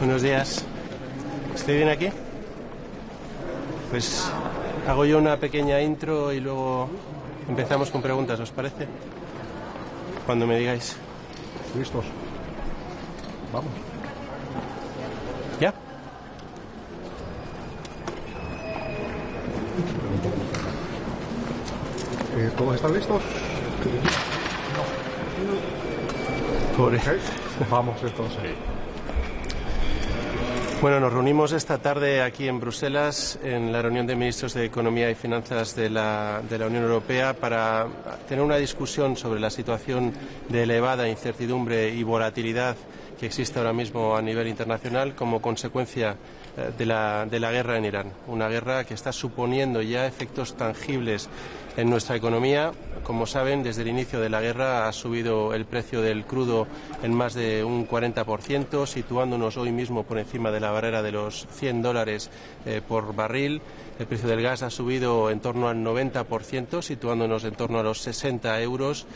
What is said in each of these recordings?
Buenos días. ¿Estoy bien aquí? Pues hago yo una pequeña intro y luego empezamos con preguntas, ¿os parece? Cuando me digáis. Listos. Vamos. ¿Ya? ¿Todos están listos? Pobre. Okay. Vamos entonces. Bueno, nos reunimos esta tarde aquí en Bruselas en la reunión de ministros de Economía y Finanzas de la Unión Europea para tener una discusión sobre la situación de elevada incertidumbre y volatilidad que existe ahora mismo a nivel internacional como consecuencia de la guerra en Irán. Una guerra que está suponiendo ya efectos tangibles en nuestra economía. Como saben, desde el inicio de la guerra ha subido el precio del crudo en más de un 40%, situándonos hoy mismo por encima de la barrera de los $100 por barril. El precio del gas ha subido en torno al 90%, situándonos en torno a los 60 euros.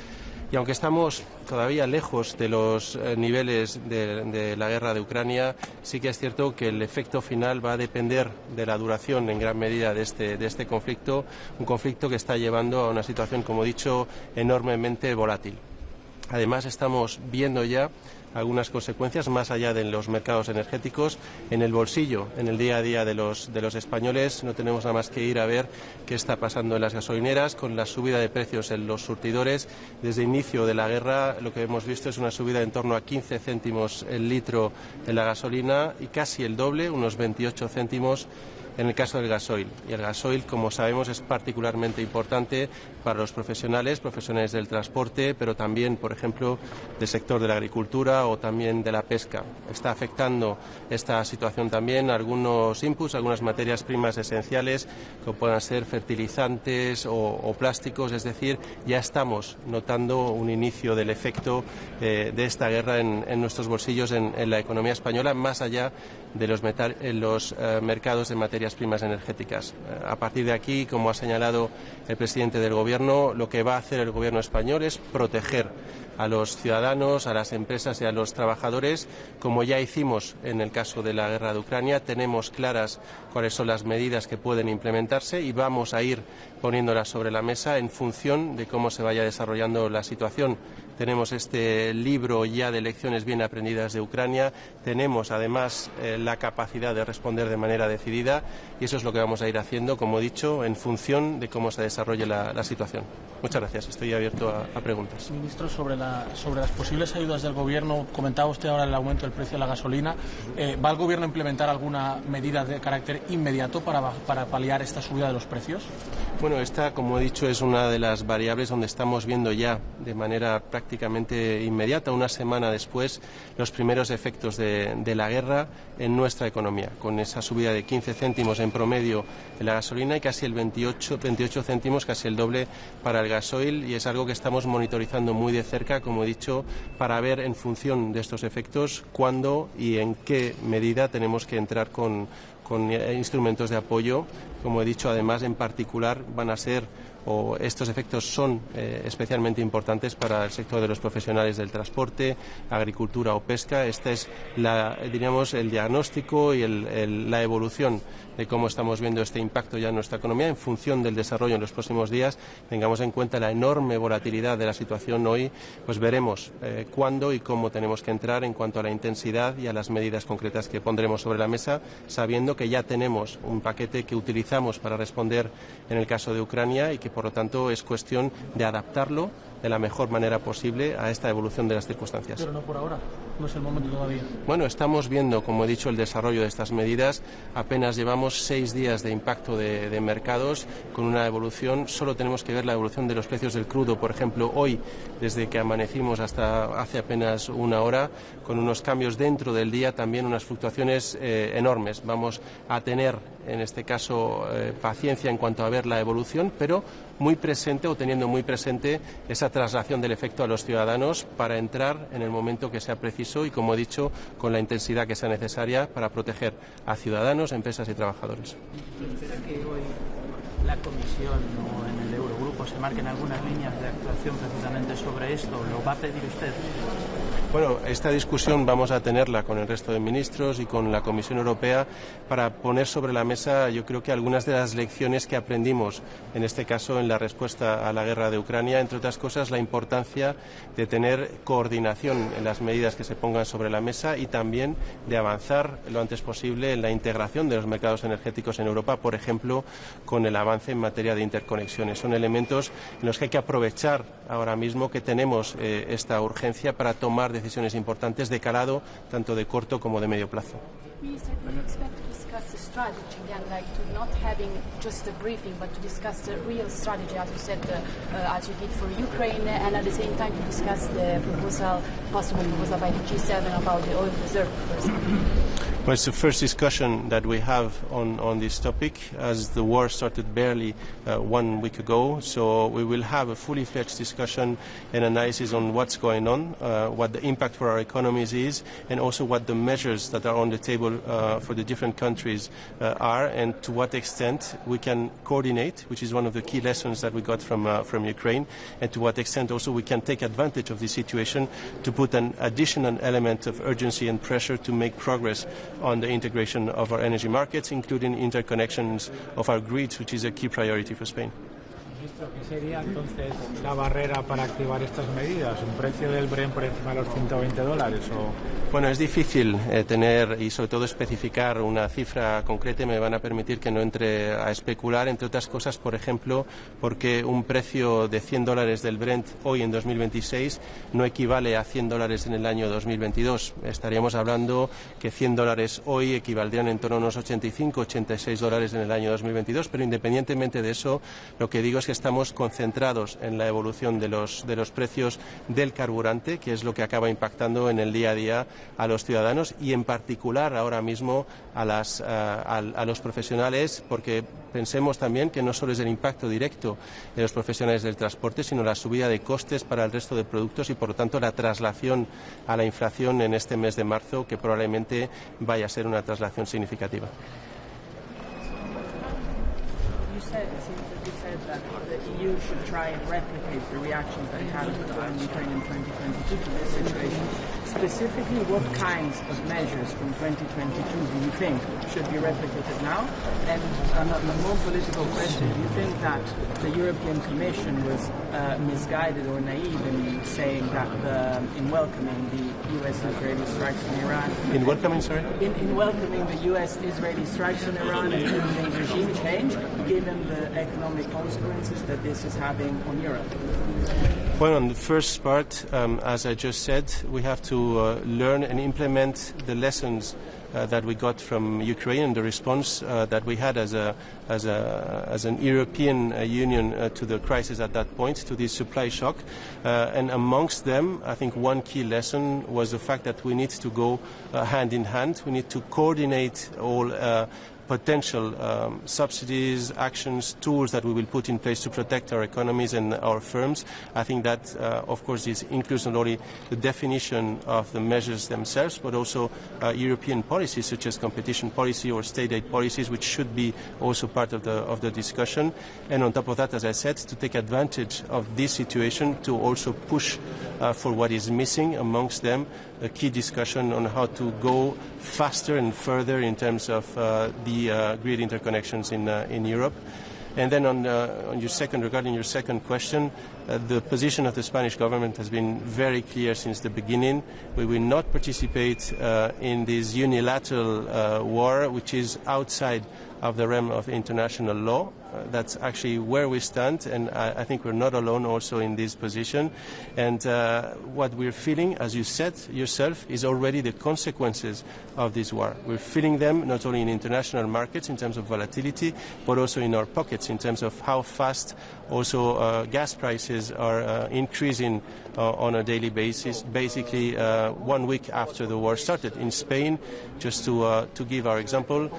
Y aunque estamos todavía lejos de los niveles de la guerra de Ucrania, sí que es cierto que el efecto final va a depender de la duración en gran medida de este conflicto, un conflicto que está llevando a una situación, como he dicho, enormemente volátil. Además, estamos viendo ya algunas consecuencias más allá de los mercados energéticos en el bolsillo, en el día a día de los españoles. No tenemos nada más que ir a ver qué está pasando en las gasolineras con la subida de precios en los surtidores. Desde el inicio de la guerra lo que hemos visto es una subida en torno a 15 céntimos el litro en la gasolina y casi el doble, unos 28 céntimos en el caso del gasoil. Y el gasoil, como sabemos, es particularmente importante para los profesionales del transporte, pero también, por ejemplo, del sector de la agricultura o también de la pesca. Está afectando esta situación también a algunos inputs, algunas materias primas esenciales, como puedan ser fertilizantes o plásticos. Es decir, ya estamos notando un inicio del efecto de esta guerra en nuestros bolsillos, en la economía española, más allá de los mercados de materias primas energéticas. A partir de aquí, como ha señalado el presidente del Gobierno, lo que va a hacer el Gobierno español es proteger a los ciudadanos, a las empresas y a los trabajadores, como ya hicimos en el caso de la guerra de Ucrania. Tenemos claras cuáles son las medidas que pueden implementarse y vamos a ir poniéndolas sobre la mesa en función de cómo se vaya desarrollando la situación. Tenemos este libro ya de lecciones bien aprendidas de Ucrania, tenemos además la capacidad de responder de manera decidida y eso es lo que vamos a ir haciendo, como he dicho, en función de cómo se desarrolle la situación. Muchas gracias, estoy abierto a preguntas. Ministro, sobre las posibles ayudas del Gobierno, comentaba usted ahora el aumento del precio de la gasolina. ¿Va el Gobierno a implementar alguna medida de carácter inmediato para paliar esta subida de los precios? Bueno, esta, como he dicho, es una de las variables donde estamos viendo ya de manera prácticamente inmediata, una semana después, los primeros efectos de la guerra en nuestra economía, con esa subida de 15 céntimos en promedio en la gasolina y casi el 28 céntimos, casi el doble para el gasoil, y es algo que estamos monitorizando muy de cerca, como he dicho, para ver en función de estos efectos cuándo y en qué medida tenemos que entrar con instrumentos de apoyo. Como he dicho, además, en particular van a ser, o estos efectos son especialmente importantes para el sector de los profesionales del transporte, agricultura o pesca. Este es diríamos, el diagnóstico y la evolución de cómo estamos viendo este impacto ya en nuestra economía en función del desarrollo en los próximos días. Tengamos en cuenta la enorme volatilidad de la situación hoy, pues veremos cuándo y cómo tenemos que entrar en cuanto a la intensidad y a las medidas concretas que pondremos sobre la mesa, sabiendo que ya tenemos un paquete que utilizamos para responder en el caso de Ucrania y que, por lo tanto, es cuestión de adaptarlo de la mejor manera posible a esta evolución de las circunstancias. Pero no por ahora, no es el momento todavía. Bueno, estamos viendo, como he dicho, el desarrollo de estas medidas. Apenas llevamos 6 días de impacto de mercados con una evolución. Solo tenemos que ver la evolución de los precios del crudo, por ejemplo, hoy, desde que amanecimos hasta hace apenas una hora, con unos cambios dentro del día, también unas fluctuaciones enormes. Vamos a tener, en este caso, paciencia en cuanto a ver la evolución, pero muy presente o teniendo muy presente esa traslación del efecto a los ciudadanos para entrar en el momento que sea preciso y, como he dicho, con la intensidad que sea necesaria para proteger a ciudadanos, empresas y trabajadores. la Comisión o en el Eurogrupo se marquen algunas líneas de actuación precisamente sobre esto? ¿Lo va a pedir usted? Bueno, esta discusión vamos a tenerla con el resto de ministros y con la Comisión Europea para poner sobre la mesa, yo creo que algunas de las lecciones que aprendimos, en este caso en la respuesta a la guerra de Ucrania, entre otras cosas la importancia de tener coordinación en las medidas que se pongan sobre la mesa y también de avanzar lo antes posible en la integración de los mercados energéticos en Europa, por ejemplo, con el avance en materia de interconexiones. Son elementos en los que hay que aprovechar ahora mismo que tenemos esta urgencia para tomar decisiones importantes de calado, tanto de corto como de medio plazo. We said we expect to discuss the strategy again, like to not having just a briefing, but to discuss the real strategy, as you said, as you did for Ukraine, and at the same time to discuss the possible proposal by the G7 about the oil reserve. Well, it's the first discussion that we have on this topic, as the war started barely 1 week ago. So we will have a fully fledged discussion and analysis on what's going on, what the impact for our economies is, and also what the measures that are on the table for the different countries are, and to what extent we can coordinate, which is one of the key lessons that we got from Ukraine, and to what extent also we can take advantage of the situation to put an additional element of urgency and pressure to make progress on the integration of our energy markets, including interconnections of our grids, which is a key priority for Spain. ¿Qué sería entonces la barrera para activar estas medidas? ¿Un precio del Brent por encima de los $120? Bueno, es difícil tener y sobre todo especificar una cifra concreta. Me van a permitir que no entre a especular, entre otras cosas, por ejemplo, porque un precio de $100 del Brent hoy en 2026 no equivale a $100 en el año 2022. Estaríamos hablando que $100 hoy equivaldrían en torno a unos $85-86 en el año 2022, pero independientemente de eso, lo que digo es que estamos concentrados en la evolución de los precios del carburante, que es lo que acaba impactando en el día a día a los ciudadanos y en particular ahora mismo a los profesionales, porque pensemos también que no solo es el impacto directo de los profesionales del transporte, sino la subida de costes para el resto de productos y por lo tanto la traslación a la inflación en este mes de marzo, que probablemente vaya a ser una traslación significativa. That the EU should try and replicate the reactions that it had on Ukraine in 2022 to this situation. Specifically, what kinds of measures from 2022 do you think should be replicated now? And a more political question, do you think that the European Commission was misguided or naive in saying that in welcoming the US-Israeli strikes on Iran? In welcoming, sorry? In welcoming the US-Israeli strikes on Iran and the regime change, given the economic consequences that this is having on Europe? Well, on the first part, as I just said, we have to learn and implement the lessons that we got from Ukraine and the response that we had as an European Union to the crisis at that point, to this supply shock. And amongst them, I think one key lesson was the fact that we need to go hand in hand. We need to coordinate all potential subsidies, actions, tools that we will put in place to protect our economies and our firms. I think that, of course, this includes not only the definition of the measures themselves, but also European policies such as competition policy or state aid policies, which should be also part of the discussion. And on top of that, as I said, to take advantage of this situation to also push for what is missing, amongst them a key discussion on how to go faster and further in terms of the grid interconnections in Europe. And then regarding your second question, the position of the Spanish government has been very clear since the beginning. We will not participate in this unilateral war, which is outside of the realm of international law. That's actually where we stand, and I think we're not alone also in this position. And what we're feeling, as you said yourself, is already the consequences of this war. We're feeling them not only in international markets in terms of volatility, but also in our pockets in terms of how fast also gas prices are increasing on a daily basis, basically 1 week after the war started. In Spain, just to give our example,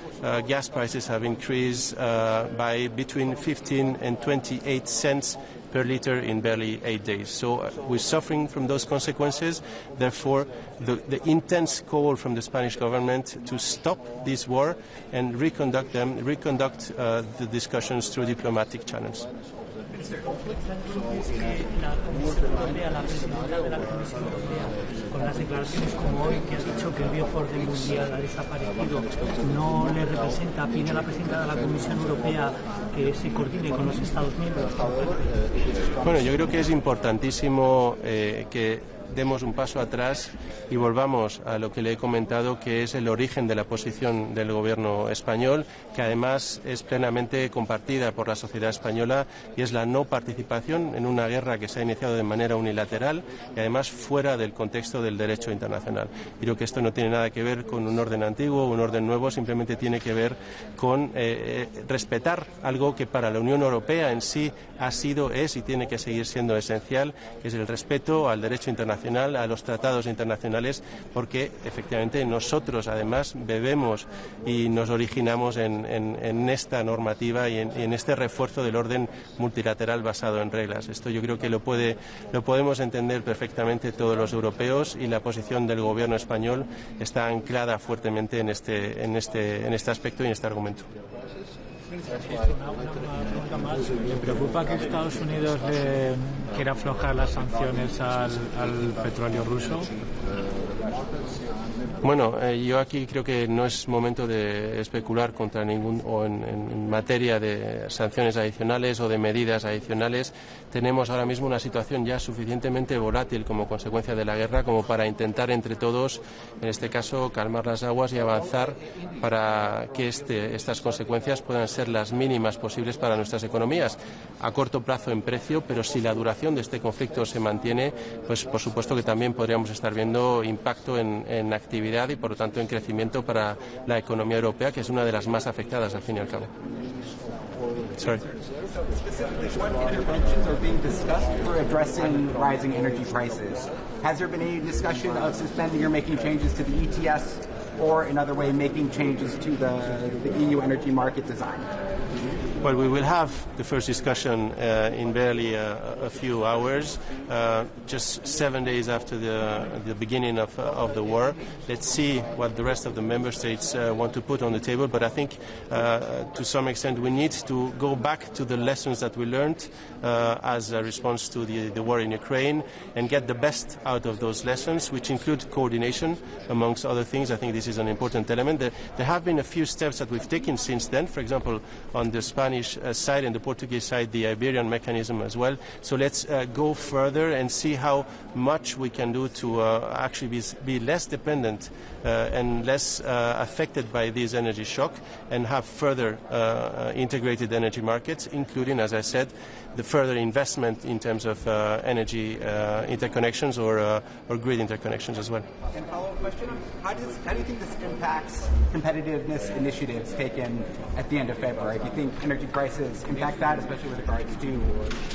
gas prices have increased by between 15 and 28 cents per liter in barely 8 days. So we're suffering from those consequences. Therefore, the intense call from the Spanish government to stop this war and reconduct the discussions through diplomatic channels. ¿Es que la Comisión Europea, la presidenta de la Comisión Europea, con las declaraciones como hoy, que ha dicho que el bioorden mundial ha desaparecido, no le representa, pide a la presidenta de la Comisión Europea que se coordine con los Estados miembros? Bueno, yo creo que es importantísimo que demos un paso atrás y volvamos a lo que le he comentado, que es el origen de la posición del gobierno español, que además es plenamente compartida por la sociedad española, y es la no participación en una guerra que se ha iniciado de manera unilateral y además fuera del contexto del derecho internacional. Creo que esto no tiene nada que ver con un orden antiguo o un orden nuevo, simplemente tiene que ver con respetar algo que para la Unión Europea en sí ha sido, es y tiene que seguir siendo esencial, que es el respeto al derecho internacional, a los tratados internacionales, porque efectivamente nosotros además bebemos y nos originamos en esta normativa y en este refuerzo del orden multilateral basado en reglas. Esto yo creo que lo podemos entender perfectamente todos los europeos, y la posición del gobierno español está anclada fuertemente en este aspecto y en este argumento. Una pregunta más. ¿Le preocupa que Estados Unidos quiera aflojar las sanciones al petróleo ruso? Bueno, yo aquí creo que no es momento de especular contra en materia de sanciones adicionales o de medidas adicionales. Tenemos ahora mismo una situación ya suficientemente volátil como consecuencia de la guerra como para intentar entre todos, en este caso, calmar las aguas y avanzar para que estas consecuencias puedan ser las mínimas posibles para nuestras economías, a corto plazo en precio, pero si la duración de este conflicto se mantiene, pues por supuesto que también podríamos estar viendo impacto en actividad y por lo tanto en crecimiento para la economía europea, que es una de las más afectadas al fin y al cabo. Sorry. Specifically, what interventions are being discussed for addressing rising energy prices? Has there been any discussion of suspending or making changes to the ETS, or in other way making changes to the EU energy market design? Well, we will have the first discussion in barely a few hours, just 7 days after the beginning of the war. Let's see what the rest of the member states want to put on the table. But I think, to some extent, we need to go back to the lessons that we learned as a response to the war in Ukraine and get the best out of those lessons, which include coordination, amongst other things. I think this is an important element. There have been a few steps that we've taken since then. For example, on the Spanish side and the Portuguese side, the Iberian mechanism as well. So let's go further and see how much we can do to actually be less dependent and less affected by this energy shock, and have further integrated energy markets, including, as I said, the further investment in terms of energy interconnections or grid interconnections as well. And follow-up question, how do you think this impacts competitiveness initiatives taken at the end of February? Do you think energy prices impact that, especially with regards to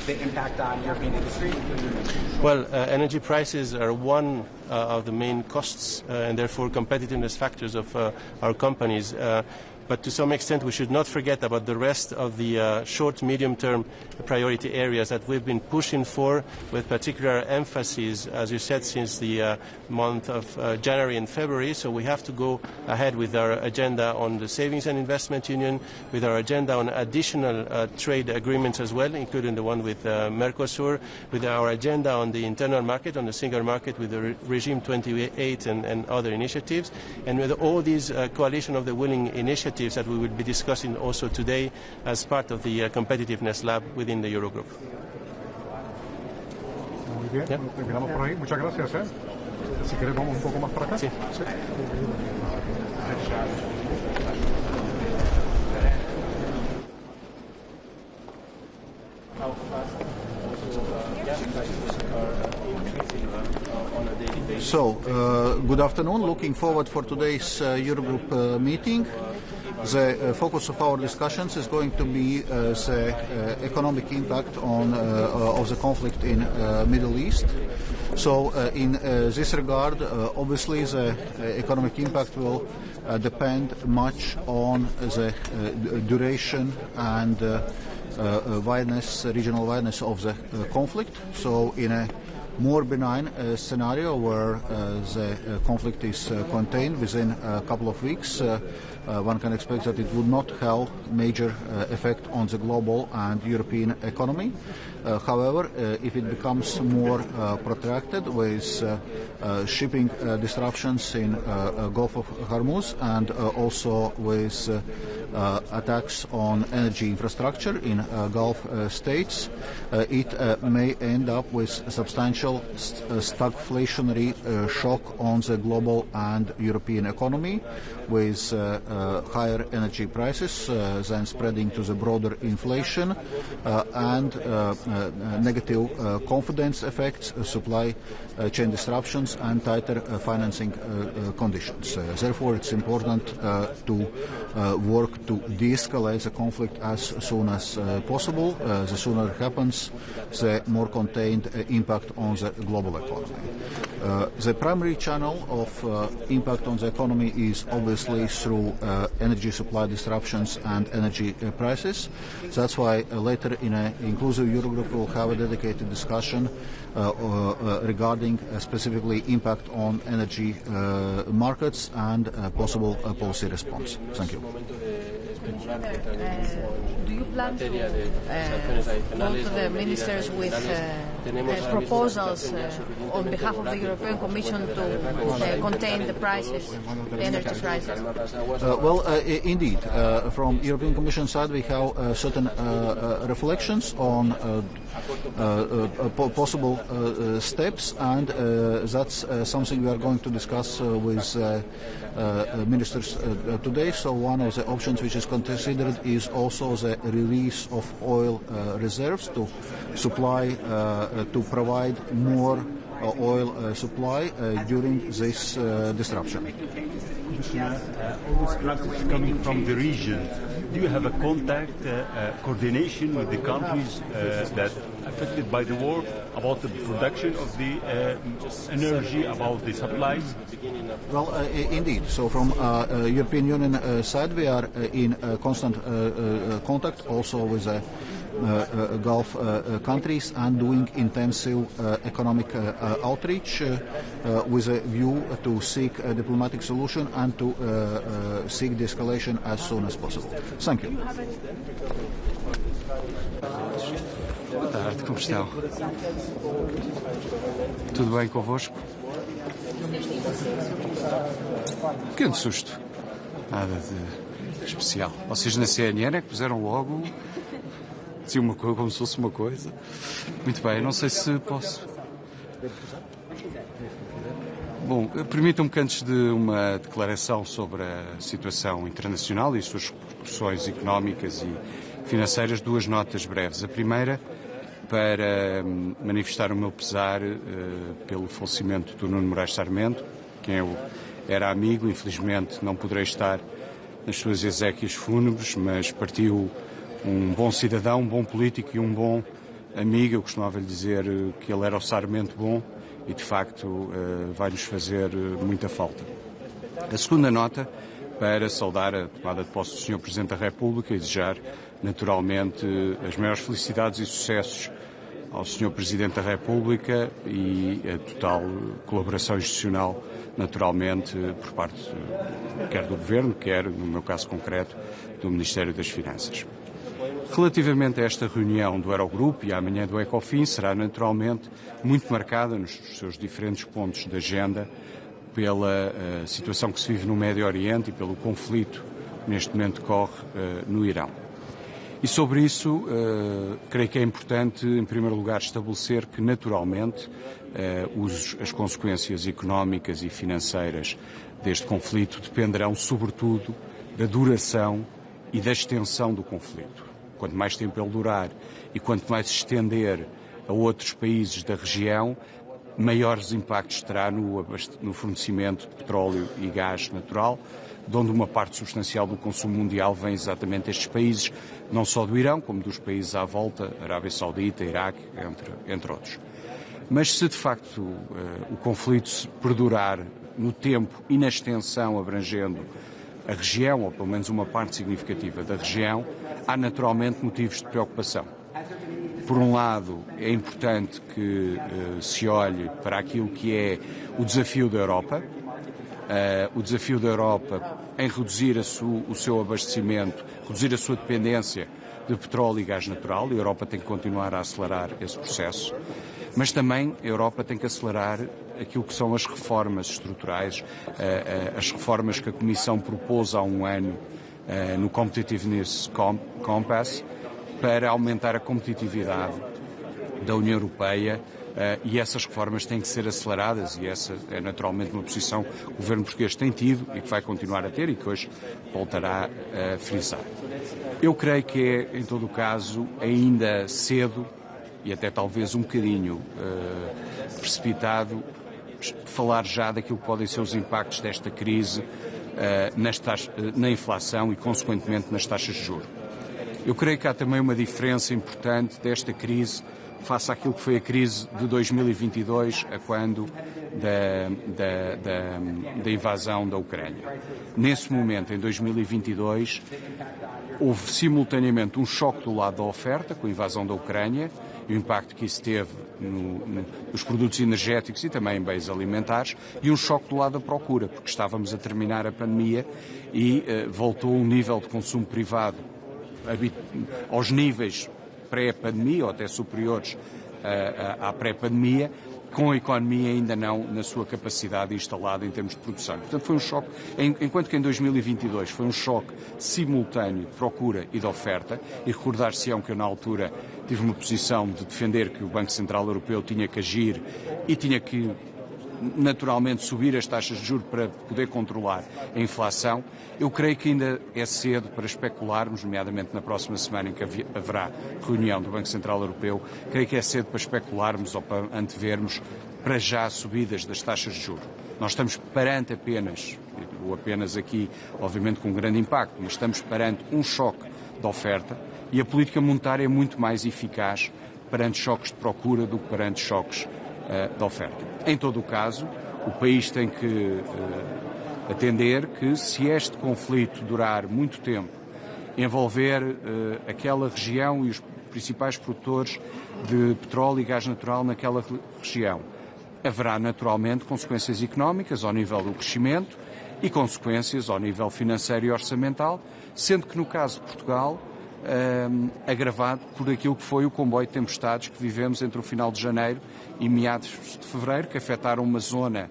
the impact on European industry? Well, energy prices are one of the main costs and therefore competitiveness factors of our companies. But to some extent, we should not forget about the rest of the short, medium-term priority areas that we've been pushing for, with particular emphasis, as you said, since the month of January and February. So we have to go ahead with our agenda on the Savings and Investment Union, with our agenda on additional trade agreements as well, including the one with Mercosur, with our agenda on the internal market, on the single market, with the Regime 28 and other initiatives, and with all these coalition of the willing initiatives that we will be discussing also today as part of the Competitiveness Lab within the Eurogroup. Muy bien, terminamos por ahí. Muchas gracias. Si quieres, vamos un poco más para acá. Sí. Sí. So, good afternoon. Looking forward for today's Eurogroup meeting. The focus of our discussions is going to be the economic impact of the conflict in Middle East. So, in this regard, obviously, the economic impact will depend much on the duration and regional wideness of the conflict. So in a more benign scenario where the conflict is contained within a couple of weeks, one can expect that it would not have major effect on the global and European economy. However, if it becomes more protracted with shipping disruptions in Gulf of Hormuz and also with attacks on energy infrastructure in Gulf states, it may end up with substantial stagflationary shock on the global and European economy, with higher energy prices, then spreading to the broader inflation and negative confidence effects, supply chain disruptions and tighter financing conditions. Therefore, it's important to work to de-escalate the conflict as soon as possible. The sooner it happens, the more contained impact on the global economy. The primary channel of impact on the economy is obviously through energy supply disruptions and energy prices. That's why later in an inclusive Eurogroup we'll have a dedicated discussion regarding specifically impact on energy markets and possible policy response. Thank you. Do you plan to go to the ministers with proposals on behalf of the European Commission to contain the prices, the energy prices? Indeed. From European Commission side, we have certain reflections on possible steps, and that's something we are going to discuss with ministers today. So one of the options which is considered is also the release of oil reserves to supply, to provide more oil supply during this disruption. All this crisis coming from the region. Do you have a contact, coordination with the countries that are affected by the war about the production of the energy, about the supplies? Well, indeed. So from European Union side, we are in constant contact also with Gulf countries and doing intensive economic outreach with a view to seek a diplomatic solution and to seek de-escalation as soon as possible. Thank you. Boa tarde, como estão? Tudo bem convosco? Pequeno susto. Nada de especial. Vocês na CNN é que puseram logo assim uma coisa, como se fosse uma coisa. Muito bem, não sei se posso. Bom, permitam-me que antes de uma declaração sobre a situação internacional e as suas repercussões económicas e financeiras, duas notas breves. A primeira, para manifestar o meu pesar pelo falecimento do Nuno Moraes Sarmento, quem eu era amigo. Infelizmente não poderei estar nas suas exéquias fúnebres, mas partiu um bom cidadão, um bom político e um bom amigo. Eu costumava lhe dizer que ele era o Sarmento bom e, de facto, vai-nos fazer muita falta. A segunda nota, para saudar a tomada de posse do Sr. Presidente da República e desejar, naturalmente, as maiores felicidades e sucessos ao Sr. Presidente da República e a total colaboração institucional, naturalmente, por parte quer do Governo, quer, no meu caso concreto, do Ministério das Finanças. Relativamente a esta reunião do Eurogroup e amanhã do Ecofin, será naturalmente muito marcada nos seus diferentes pontos de agenda pela situação que se vive no Médio Oriente e pelo conflito que neste momento decorre no Irão. E sobre isso, creio que é importante, em primeiro lugar, estabelecer que, naturalmente, as consequências económicas e financeiras deste conflito dependerão, sobretudo, da duração e da extensão do conflito. Quanto mais tempo ele durar e quanto mais se estender a outros países da região, maiores impactos terá no fornecimento de petróleo e gás natural, de onde uma parte substancial do consumo mundial vem exatamente destes países, não só do Irão, como dos países à volta, Arábia Saudita, Iraque, entre outros. Mas se de facto o conflito perdurar no tempo e na extensão abrangendo a região, ou pelo menos uma parte significativa da região, há naturalmente motivos de preocupação. Por um lado, é importante que se olhe para aquilo que é o desafio da Europa, em reduzir o seu abastecimento, reduzir a sua dependência de petróleo e gás natural. A Europa tem que continuar a acelerar esse processo, mas também a Europa tem que acelerar aquilo que são as reformas estruturais, as reformas que a Comissão propôs há um ano no Competitiveness Compass, para aumentar a competitividade da União Europeia, e essas reformas têm que ser aceleradas, e essa é naturalmente uma posição que o governo português tem tido e que vai continuar a ter e que hoje voltará a frisar. Eu creio que é, em todo o caso, ainda cedo e até talvez um bocadinho precipitado falar já daquilo que podem ser os impactos desta crise na inflação e, consequentemente, nas taxas de juros. Eu creio que há também uma diferença importante desta crise face àquilo que foi a crise de 2022, a quando da invasão da Ucrânia. Nesse momento, em 2022, houve simultaneamente um choque do lado da oferta, com a invasão da Ucrânia, e o impacto que isso teve nos produtos energéticos e também em bens alimentares, e um choque do lado da procura, porque estávamos a terminar a pandemia e voltou um nível de consumo privado aos níveis pré-pandemia, ou até superiores à pré-pandemia, com a economia ainda não na sua capacidade instalada em termos de produção. Portanto, foi um choque, enquanto que em 2022 foi um choque simultâneo de procura e de oferta, e recordar-se-ão que eu na altura tive uma posição de defender que o Banco Central Europeu tinha que agir e tinha que naturalmente subir as taxas de juros para poder controlar a inflação. Eu creio que ainda é cedo para especularmos, nomeadamente na próxima semana em que haverá reunião do Banco Central Europeu, creio que é cedo para especularmos ou para antevermos para já subidas das taxas de juros. Nós estamos perante apenas aqui, obviamente com um grande impacto, mas estamos perante um choque de oferta, e a política monetária é muito mais eficaz perante choques de procura do que perante choques de oferta. Em todo o caso, o país tem que atender que, se este conflito durar muito tempo, envolver aquela região e os principais produtores de petróleo e gás natural naquela região, haverá naturalmente consequências económicas ao nível do crescimento e consequências ao nível financeiro e orçamental, sendo que no caso de Portugal, agravado por aquilo que foi o comboio de tempestades que vivemos entre o final de janeiro e meados de fevereiro, que afetaram uma zona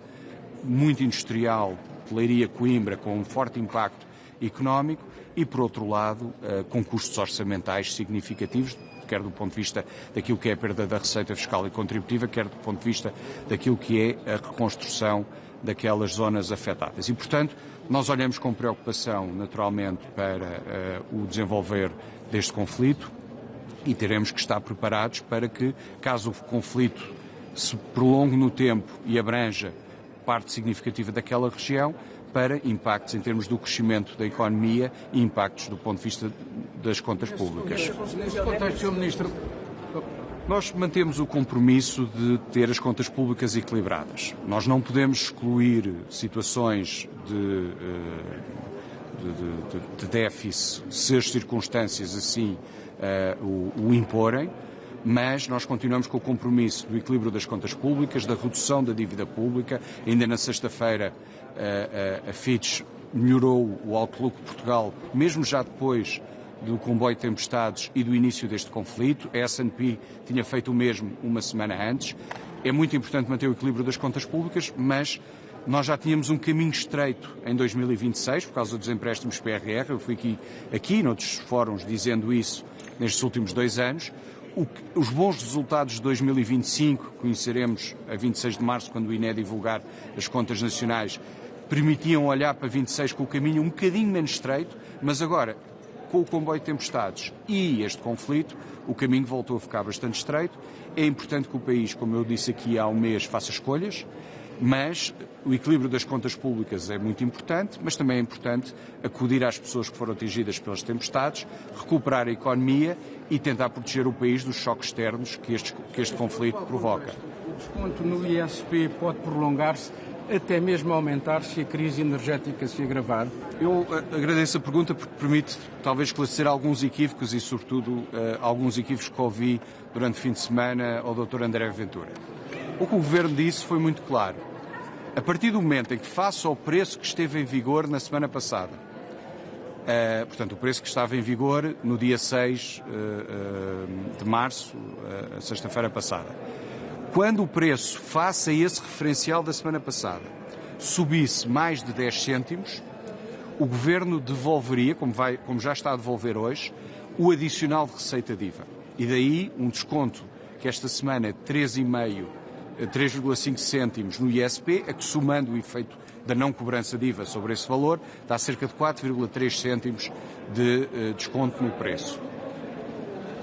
muito industrial, Leiria, Coimbra, com um forte impacto económico, e por outro lado com custos orçamentais significativos, quer do ponto de vista daquilo que é a perda da receita fiscal e contributiva, quer do ponto de vista daquilo que é a reconstrução daquelas zonas afetadas. E, portanto, nós olhamos com preocupação, naturalmente, para o desenvolver deste conflito, e teremos que estar preparados para que, caso o conflito se prolongue no tempo e abranja parte significativa daquela região, para impactos em termos do crescimento da economia e impactos do ponto de vista das contas públicas. Neste contexto, Sr. Ministro, nós mantemos o compromisso de ter as contas públicas equilibradas. Nós não podemos excluir situações de déficit se as circunstâncias assim o imporem, mas nós continuamos com o compromisso do equilíbrio das contas públicas, da redução da dívida pública. Ainda na sexta-feira a Fitch melhorou o outlook de Portugal, mesmo já depois do comboio de tempestades e do início deste conflito. A S&P tinha feito o mesmo uma semana antes. É muito importante manter o equilíbrio das contas públicas, mas nós já tínhamos um caminho estreito em 2026 por causa dos empréstimos PRR. Eu fui aqui noutros fóruns dizendo isso nestes últimos 2 anos. Os bons resultados de 2025, que conheceremos a 26 de março, quando o INE divulgar as contas nacionais, permitiam olhar para 26 com o caminho um bocadinho menos estreito, mas agora, com o comboio de tempestades e este conflito, o caminho voltou a ficar bastante estreito. É importante que o país, como eu disse aqui há um mês, faça escolhas, mas o equilíbrio das contas públicas é muito importante, mas também é importante acudir às pessoas que foram atingidas pelas tempestades, recuperar a economia e tentar proteger o país dos choques externos que este conflito provoca. O desconto no ISP pode prolongar-se até mesmo aumentar se a crise energética se agravar? Eu agradeço a pergunta porque permite talvez esclarecer alguns equívocos e, sobretudo, alguns equívocos que ouvi durante o fim de semana ao Dr. André Ventura. O que o Governo disse foi muito claro. A partir do momento em que, face ao preço que esteve em vigor na semana passada, portanto, o preço que estava em vigor no dia 6 de março, sexta-feira passada, quando o preço, face a esse referencial da semana passada, subisse mais de 10 cêntimos, o Governo devolveria, como já está a devolver hoje, o adicional de receita de IVA. E daí um desconto que esta semana é de 3,5 cêntimos no ISP, a que, somando o efeito da não cobrança de IVA sobre esse valor, dá cerca de 4,3 cêntimos de desconto no preço.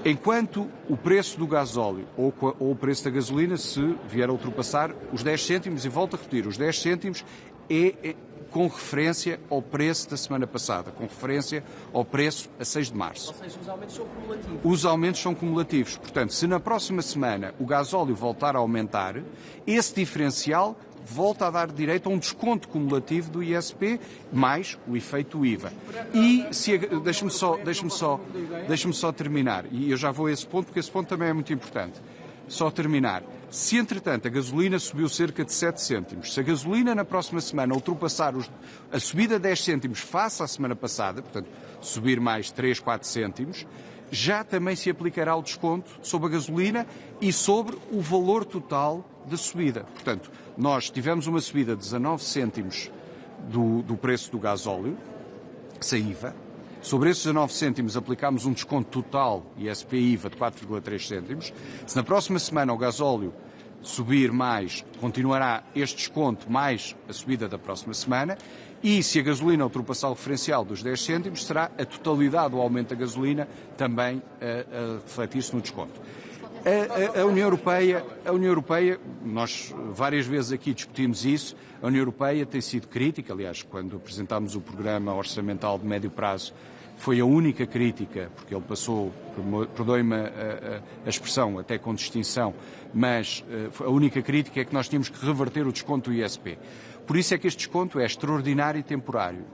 Enquanto o preço do gasóleo ou o preço da gasolina, se vier a ultrapassar os 10 cêntimos, e volto a repetir, os 10 cêntimos é com referência ao preço da semana passada, com referência ao preço a 6 de março. Ou seja, os aumentos são cumulativos. Os aumentos são cumulativos. Portanto, se na próxima semana o gasóleo voltar a aumentar, esse diferencial volta a dar direito a um desconto cumulativo do ISP, mais o efeito IVA. E deixe-me só terminar, e eu já vou a esse ponto, porque esse ponto também é muito importante. Só terminar. Se, entretanto, a gasolina subiu cerca de 7 cêntimos, se a gasolina na próxima semana ultrapassar a subida de 10 cêntimos face à semana passada, portanto, subir mais 3, 4 cêntimos, já também se aplicará o desconto sobre a gasolina e sobre o valor total da subida. Portanto, nós tivemos uma subida de 19 cêntimos do preço do gasóleo, sem IVA. Sobre esses 19 cêntimos aplicámos um desconto total ISP-IVA de 4,3 cêntimos. Se na próxima semana o gasóleo subir mais, continuará este desconto mais a subida da próxima semana. E se a gasolina ultrapassar o referencial dos 10 cêntimos, será a totalidade do aumento da gasolina também a refletir-se no desconto. A União Europeia, nós várias vezes aqui discutimos isso, a União Europeia tem sido crítica, aliás, quando apresentámos o programa orçamental de médio prazo, foi a única crítica, porque ele passou, perdoe-me a expressão, até com distinção, mas a única crítica é que nós tínhamos que reverter o desconto do ISP. Por isso é que este desconto é extraordinário e temporário.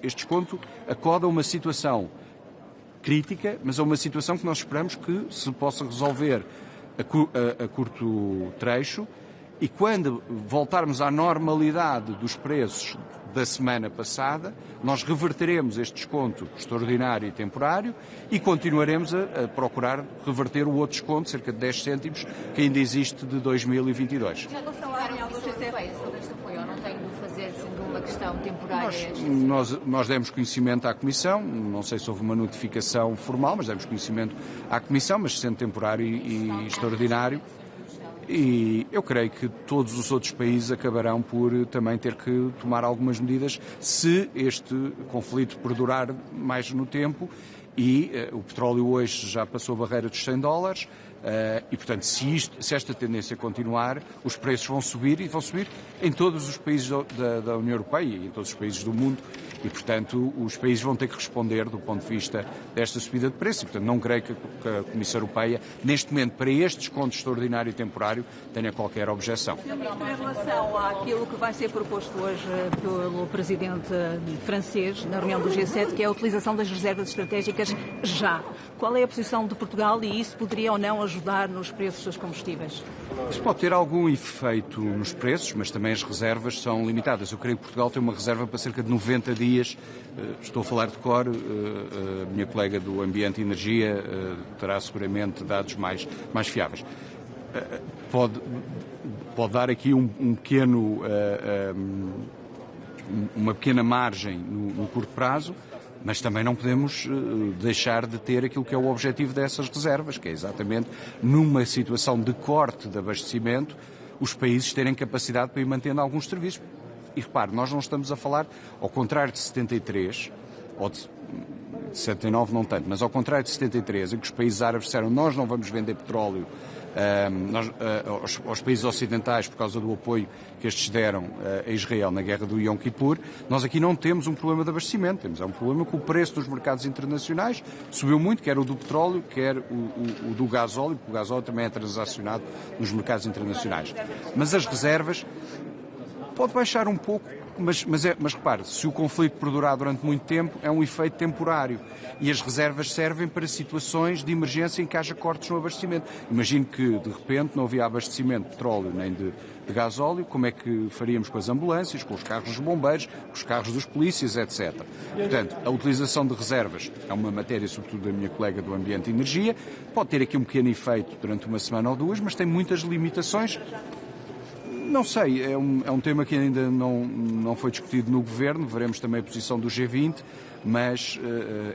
Este desconto acoda uma situação crítica, mas é uma situação que nós esperamos que se possa resolver a curto trecho, e quando voltarmos à normalidade dos preços da semana passada, nós reverteremos este desconto extraordinário e temporário e continuaremos a procurar reverter o outro desconto, cerca de 10 cêntimos, que ainda existe de 2022. Já falaram sobre este apoio, ou não tem de fazer sendo uma questão temporária? Nós demos conhecimento à Comissão, não sei se houve uma notificação formal, mas demos conhecimento à Comissão, mas sendo temporário e extraordinário. E eu creio que todos os outros países acabarão por também ter que tomar algumas medidas se este conflito perdurar mais no tempo. E o petróleo hoje já passou a barreira dos $100 e, portanto, se esta tendência continuar, os preços vão subir, e vão subir em todos os países da União Europeia e em todos os países do mundo. E, portanto, os países vão ter que responder do ponto de vista desta subida de preço. E, portanto, não creio que a Comissão Europeia, neste momento, para este desconto extraordinário e temporário, tenha qualquer objeção. Em relação àquilo que vai ser proposto hoje pelo presidente francês na reunião do G7, que é a utilização das reservas estratégicas já. Qual é a posição de Portugal e isso poderia ou não ajudar nos preços dos combustíveis? Isso pode ter algum efeito nos preços, mas também as reservas são limitadas. Eu creio que Portugal tem uma reserva para cerca de 90 dias. Estou a falar de cor, a minha colega do Ambiente e Energia terá seguramente dados mais fiáveis. Pode dar aqui uma pequena margem no curto prazo, mas também não podemos deixar de ter aquilo que é o objetivo dessas reservas, que é exatamente, numa situação de corte de abastecimento, os países terem capacidade para ir mantendo alguns serviços. E repare, nós não estamos a falar, ao contrário de 73, ou de 79 não tanto, mas ao contrário de 73, em que os países árabes disseram nós não vamos vender petróleo aos países ocidentais por causa do apoio que estes deram a Israel na guerra do Yom Kippur, nós aqui não temos um problema de abastecimento, temos um problema com o preço dos mercados internacionais, subiu muito, quer o do petróleo, quer o do gasóleo, porque o gasóleo também é transacionado nos mercados internacionais. Mas as reservas Pode baixar um pouco, mas repare, se o conflito perdurar durante muito tempo, é um efeito temporário. E as reservas servem para situações de emergência em que haja cortes no abastecimento. Imagino que, de repente, não havia abastecimento de petróleo nem de gasóleo, como é que faríamos com as ambulâncias, com os carros dos bombeiros, com os carros dos polícias, etc. Portanto, a utilização de reservas é uma matéria, sobretudo da minha colega do Ambiente e Energia, pode ter aqui um pequeno efeito durante uma semana ou duas, mas tem muitas limitações. Não sei, é um tema que ainda não foi discutido no Governo, veremos também a posição do G20, mas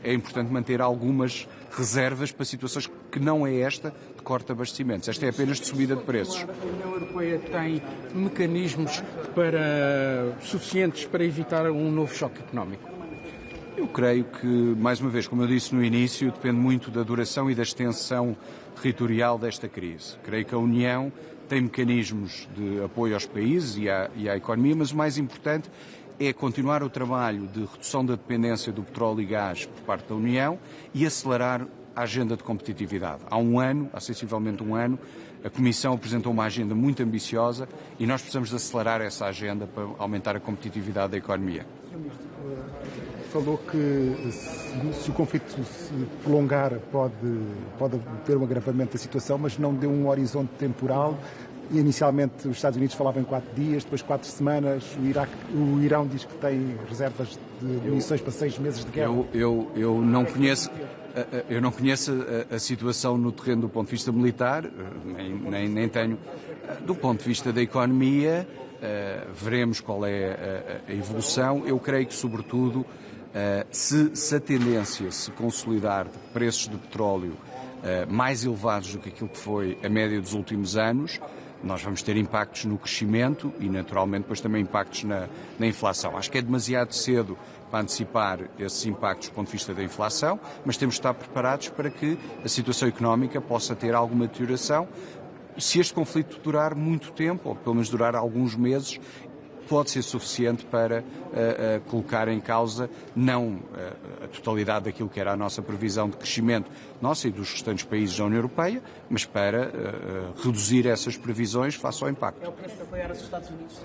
é importante manter algumas reservas para situações que não é esta de corte de abastecimentos. Esta é apenas de subida de preços. A União Europeia tem mecanismos suficientes para evitar um novo choque económico? Eu creio que, mais uma vez, como eu disse no início, depende muito da duração e da extensão territorial desta crise. Creio que a União tem mecanismos de apoio aos países e à economia, mas o mais importante é continuar o trabalho de redução da dependência do petróleo e gás por parte da União e acelerar a agenda de competitividade. Há sensivelmente um ano, a Comissão apresentou uma agenda muito ambiciosa e nós precisamos de acelerar essa agenda para aumentar a competitividade da economia. Falou que se o conflito se prolongar pode ter um agravamento da situação, mas não deu um horizonte temporal. Inicialmente os Estados Unidos falavam em 4 dias, depois 4 semanas. O Irão diz que tem reservas de munições para 6 meses de guerra. Eu não conheço a situação no terreno do ponto de vista militar, nem tenho. Do ponto de vista da economia, veremos qual é a evolução. Eu creio que, sobretudo, se a tendência se consolidar de preços de petróleo mais elevados do que aquilo que foi a média dos últimos anos, nós vamos ter impactos no crescimento e, naturalmente, depois também impactos na inflação. Acho que é demasiado cedo para antecipar esses impactos do ponto de vista da inflação, mas temos de estar preparados para que a situação económica possa ter alguma deterioração. Se este conflito durar muito tempo, ou pelo menos durar alguns meses, pode ser suficiente para colocar em causa não a totalidade daquilo que era a nossa previsão de crescimento nossa e dos restantes países da União Europeia, mas para reduzir essas previsões face ao impacto. É o preço de apoiar os Estados Unidos?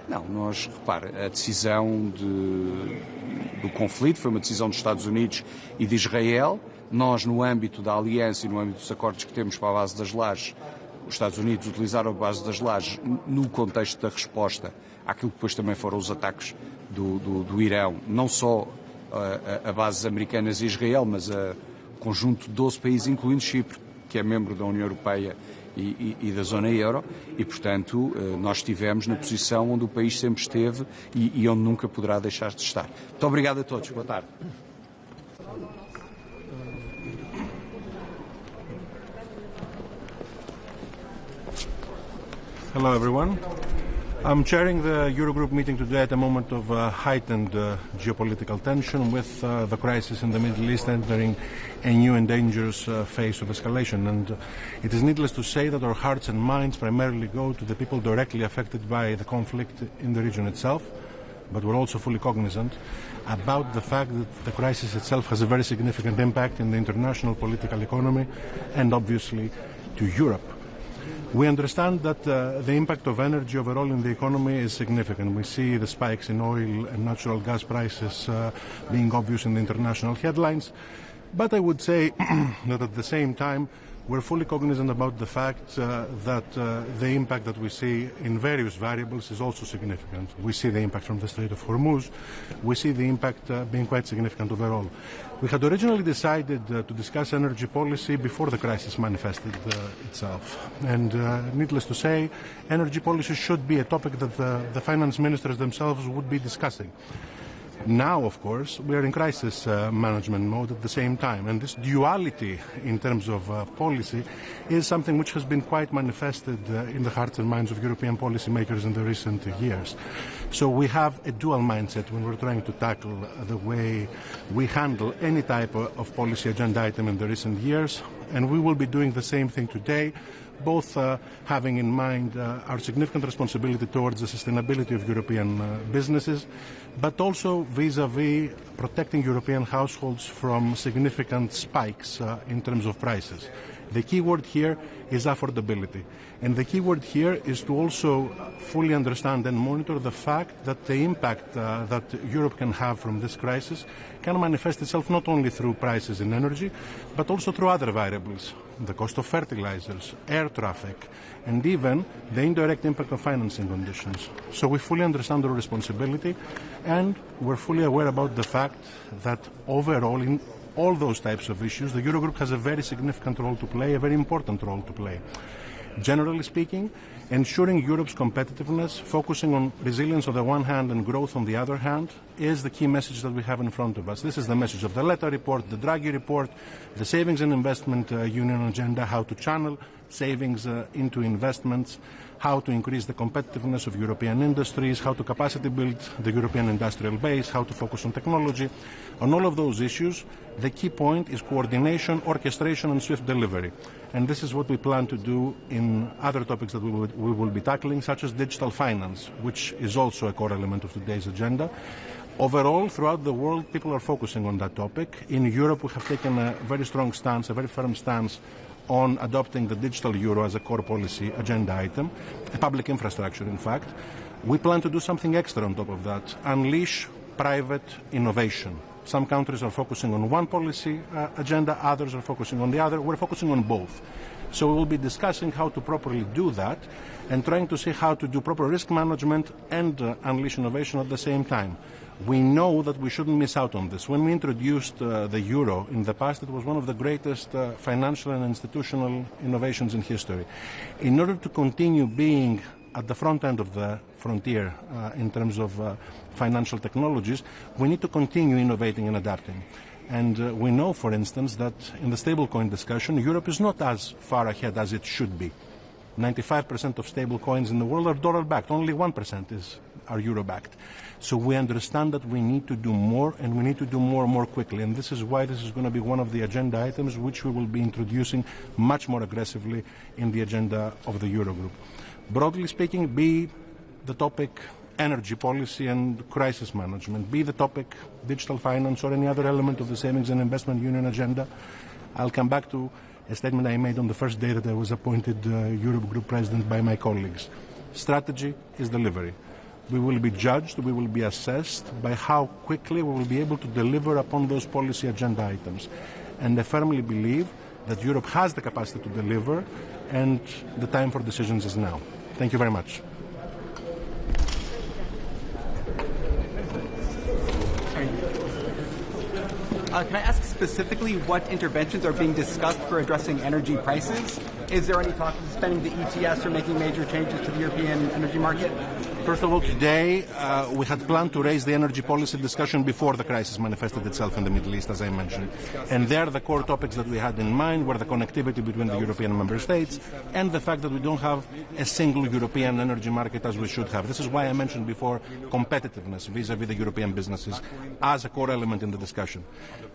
Não, repare, a decisão do conflito foi uma decisão dos Estados Unidos e de Israel. Nós, no âmbito da aliança e no âmbito dos acordos que temos para a base das lajes, os Estados Unidos utilizaram a base das lajes no contexto da resposta àquilo que depois também foram os ataques do Irão, não só a bases americanas e Israel, mas a conjunto de 12 países, incluindo Chipre, que é membro da União Europeia e da zona euro, e, portanto, nós estivemos na posição onde o país sempre esteve e onde nunca poderá deixar de estar. Muito obrigado a todos. Boa tarde. Hello everyone. I'm chairing the Eurogroup meeting today at a moment of heightened geopolitical tension with the crisis in the Middle East entering a new and dangerous phase of escalation. And it is needless to say that our hearts and minds primarily go to the people directly affected by the conflict in the region itself. But we're also fully cognizant about the fact that the crisis itself has a very significant impact in the international political economy and obviously to Europe. We understand that the impact of energy overall in the economy is significant. We see the spikes in oil and natural gas prices being obvious in the international headlines. But I would say that at the same time, we're fully cognizant about the fact that the impact that we see in various variables is also significant. We see the impact from the Strait of Hormuz. We see the impact being quite significant overall. We had originally decided to discuss energy policy before the crisis manifested itself. And needless to say, energy policy should be a topic that the finance ministers themselves would be discussing. Now, of course, we are in crisis management mode at the same time, and this duality in terms of policy is something which has been quite manifested in the hearts and minds of European policymakers in the recent years. So we have a dual mindset when we're trying to tackle the way we handle any type of policy agenda item in the recent years, and we will be doing the same thing today, both having in mind our significant responsibility towards the sustainability of European businesses, but also vis-à-vis protecting European households from significant spikes in terms of prices. The key word here is affordability. And the key word here is to also fully understand and monitor the fact that the impact that Europe can have from this crisis can manifest itself not only through prices in energy, but also through other variables, the cost of fertilizers, air traffic, and even the indirect impact of financing conditions. So we fully understand our responsibility, and we're fully aware about the fact that overall in all those types of issues, the Eurogroup has a very significant role to play, a very important role to play. Generally speaking, ensuring Europe's competitiveness, focusing on resilience on the one hand and growth on the other hand, is the key message that we have in front of us. This is the message of the Letta report, the Draghi report, the Savings and Investment Union agenda, how to channel savings into investments, how to increase the competitiveness of European industries, how to capacity build the European industrial base, how to focus on technology. On all of those issues, the key point is coordination, orchestration, and swift delivery. And this is what we plan to do in other topics that we will be tackling, such as digital finance, which is also a core element of today's agenda. Overall, throughout the world, people are focusing on that topic. In Europe, we have taken a very strong stance, a very firm stance on adopting the digital euro as a core policy agenda item, a public infrastructure, in fact. We plan to do something extra on top of that, unleash private innovation. Some countries are focusing on one policy agenda, others are focusing on the other. We're focusing on both. So we will be discussing how to properly do that and trying to see how to do proper risk management and unleash innovation at the same time. We know that we shouldn't miss out on this. When we introduced the euro in the past, it was one of the greatest financial and institutional innovations in history. In order to continue being at the front end of the frontier in terms of financial technologies, we need to continue innovating and adapting. And we know, for instance, that in the stablecoin discussion, Europe is not as far ahead as it should be. 95% of stable coins in the world are dollar-backed. Only 1% are euro-backed. So we understand that we need to do more, and we need to do more quickly. And this is why this is going to be one of the agenda items which we will be introducing much more aggressively in the agenda of the Eurogroup. Broadly speaking, be the topic energy policy and crisis management, be the topic digital finance or any other element of the Savings and Investment Union agenda. I'll come back to a statement I made on the first day that I was appointed Eurogroup president by my colleagues. Strategy is delivery. We will be judged, we will be assessed by how quickly we will be able to deliver upon those policy agenda items. And I firmly believe that Europe has the capacity to deliver, and the time for decisions is now. Thank you very much. Can I ask specifically what interventions are being discussed for addressing energy prices? Is there any talk of suspending the ETS or making major changes to the European energy market? First of all, today we had planned to raise the energy policy discussion before the crisis manifested itself in the Middle East, as I mentioned. And there the core topics that we had in mind were the connectivity between the European member states and the fact that we don't have a single European energy market as we should have. This is why I mentioned before competitiveness vis-à-vis the European businesses as a core element in the discussion.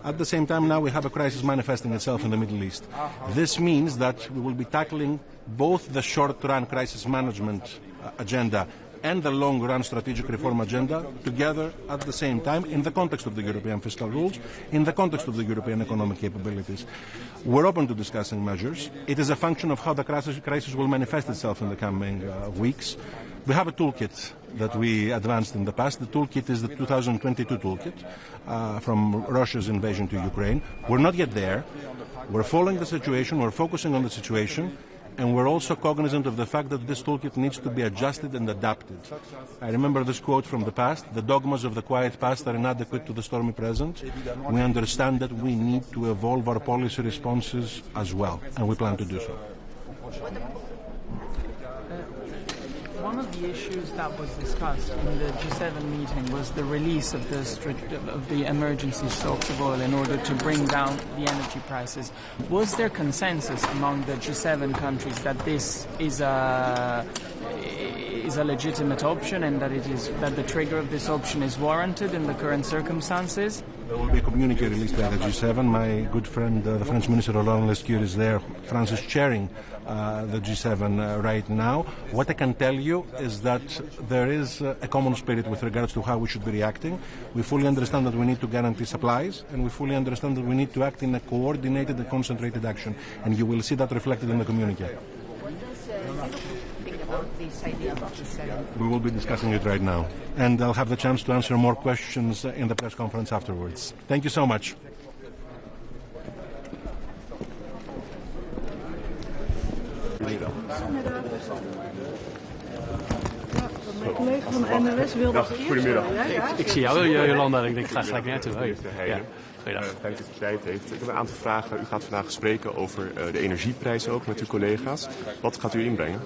At the same time, now we have a crisis manifesting itself in the Middle East. This means that we will be tackling both the short-run crisis management agenda and the long-run strategic reform agenda together at the same time in the context of the European fiscal rules, in the context of the European economic capabilities. We're open to discussing measures. It is a function of how the crisis will manifest itself in the coming weeks. We have a toolkit that we advanced in the past. The toolkit is the 2022 toolkit from Russia's invasion to Ukraine. We're not yet there. We're following the situation. We're focusing on the situation. And we're also cognizant of the fact that this toolkit needs to be adjusted and adapted. I remember this quote from the past: the dogmas of the quiet past are inadequate to the stormy present. We understand that we need to evolve our policy responses as well, and we plan to do so. One of the issues that was discussed in the G7 meeting was the release of the emergency stocks of oil in order to bring down the energy prices. Was there consensus among the G7 countries that this is is a legitimate option and that the trigger of this option is warranted in the current circumstances. There will be a communique released by the G7. My good friend, the French Minister Laurent Lescure, is there. France is chairing the G7 right now. What I can tell you is that there is a common spirit with regards to how we should be reacting. We fully understand that we need to guarantee supplies, and we fully understand that we need to act in a coordinated and concentrated action. And you will see that reflected in the communique. This idea about the We will be discussing it right now, and I'll have the chance to answer more questions in the press conference afterwards. Thank you so much. Mijn collega van de NOS wil nog eerst. Goedemiddag. Ik zie jou, Jolanda, en ik ga gelijk naartoe. Hoi. Ja. Fijn dat u tijd heeft. Ik heb een aantal vragen. U gaat vandaag spreken over de energieprijzen ook met uw collega's. Wat gaat u inbrengen?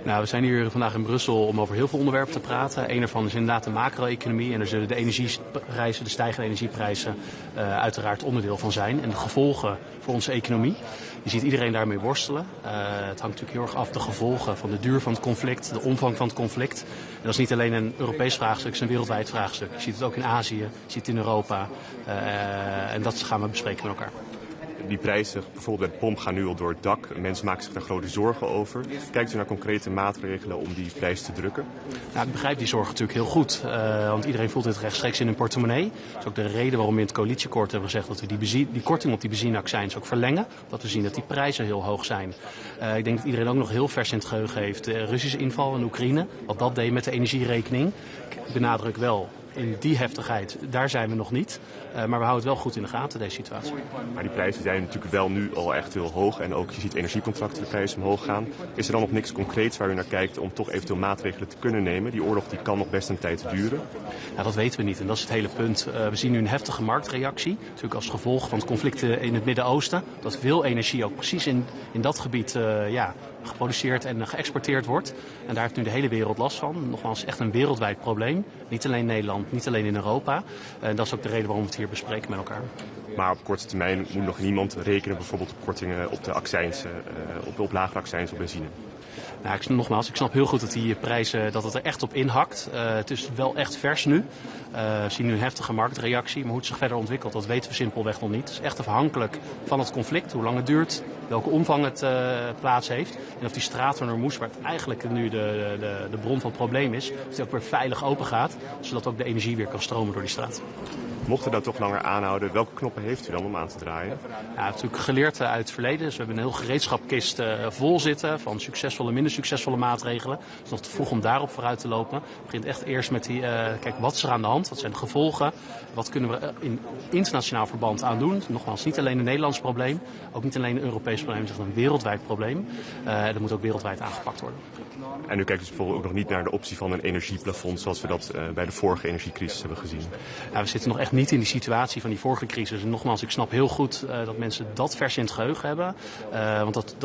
Nou, we zijn hier vandaag in Brussel om over heel veel onderwerpen te praten. Een daarvan is inderdaad de macro-economie. En daar zullen de energieprijzen, de stijgende energieprijzen, uiteraard onderdeel van zijn. En de gevolgen voor onze economie. Je ziet iedereen daarmee worstelen. Het hangt natuurlijk heel erg af de gevolgen van de duur van het conflict, de omvang van het conflict. En dat is niet alleen een Europees vraagstuk, het is een wereldwijd vraagstuk. Je ziet het ook in Azië, je ziet het in Europa. En dat gaan we bespreken met elkaar. Die prijzen, bijvoorbeeld bij de pomp, gaan nu al door het dak. Mensen maken zich daar grote zorgen over. Kijkt u naar concrete maatregelen om die prijs te drukken? Nou, ik begrijp die zorgen natuurlijk heel goed. Want iedereen voelt dit rechtstreeks in hun portemonnee. Dat is ook de reden waarom we in het coalitieakkoord hebben gezegd dat we die korting op die benzineaccijns ook verlengen. Dat we zien dat die prijzen heel hoog zijn. Ik denk dat iedereen ook nog heel vers in het geheugen heeft de Russische inval in Oekraïne. Wat dat deed met de energierekening. Ik benadruk wel. In die heftigheid, daar zijn we nog niet. Maar we houden het wel goed in de gaten, deze situatie. Maar die prijzen zijn natuurlijk wel nu al echt heel hoog. En ook, je ziet energiecontracten de prijzen omhoog gaan. Is er dan nog niks concreets waar u naar kijkt om toch eventueel maatregelen te kunnen nemen? Die oorlog die kan nog best een tijd duren. Nou, dat weten we niet en dat is het hele punt. We zien nu een heftige marktreactie. Natuurlijk als gevolg van het conflict in het Midden-Oosten. Dat veel energie ook precies in dat gebied geproduceerd en geëxporteerd wordt. En daar heeft nu de hele wereld last van. Nogmaals, echt een wereldwijd probleem. Niet alleen Nederland, niet alleen in Europa. En dat is ook de reden waarom we het hier bespreken met elkaar. Maar op korte termijn moet nog niemand rekenen bijvoorbeeld op kortingen op de accijns, op lagere accijns op benzine. Nou, ik snap heel goed dat die prijzen dat het er echt op inhakt. Het is wel echt vers nu. We zien nu een heftige marktreactie. Maar hoe het zich verder ontwikkelt, dat weten we simpelweg nog niet. Het is echt afhankelijk van het conflict, hoe lang het duurt, welke omvang het plaats heeft. En of die straat van Hormuz, waar het eigenlijk nu de bron van het probleem is, of die ook weer veilig open gaat, zodat ook de energie weer kan stromen door die straat. Mocht u dat toch langer aanhouden, welke knoppen heeft u dan om aan te draaien? Ja, natuurlijk geleerd uit het verleden. Dus we hebben een heel gereedschapkist vol zitten van succesvolle en minder succesvolle maatregelen. Het is nog te vroeg om daarop vooruit te lopen. Het begint echt eerst met kijk, wat is er aan de hand? Wat zijn de gevolgen? Wat kunnen we in internationaal verband aan doen? Nogmaals, niet alleen een Nederlands probleem, ook niet alleen een Europees probleem, het is een wereldwijd probleem. Dat moet ook wereldwijd aangepakt worden. En u kijkt dus bijvoorbeeld ook nog niet naar de optie van een energieplafond zoals we dat bij de vorige energiecrisis hebben gezien? Ja, we zitten nog echt niet in die situatie van die vorige crisis. En nogmaals, ik snap heel goed dat mensen dat vers in het geheugen hebben. Want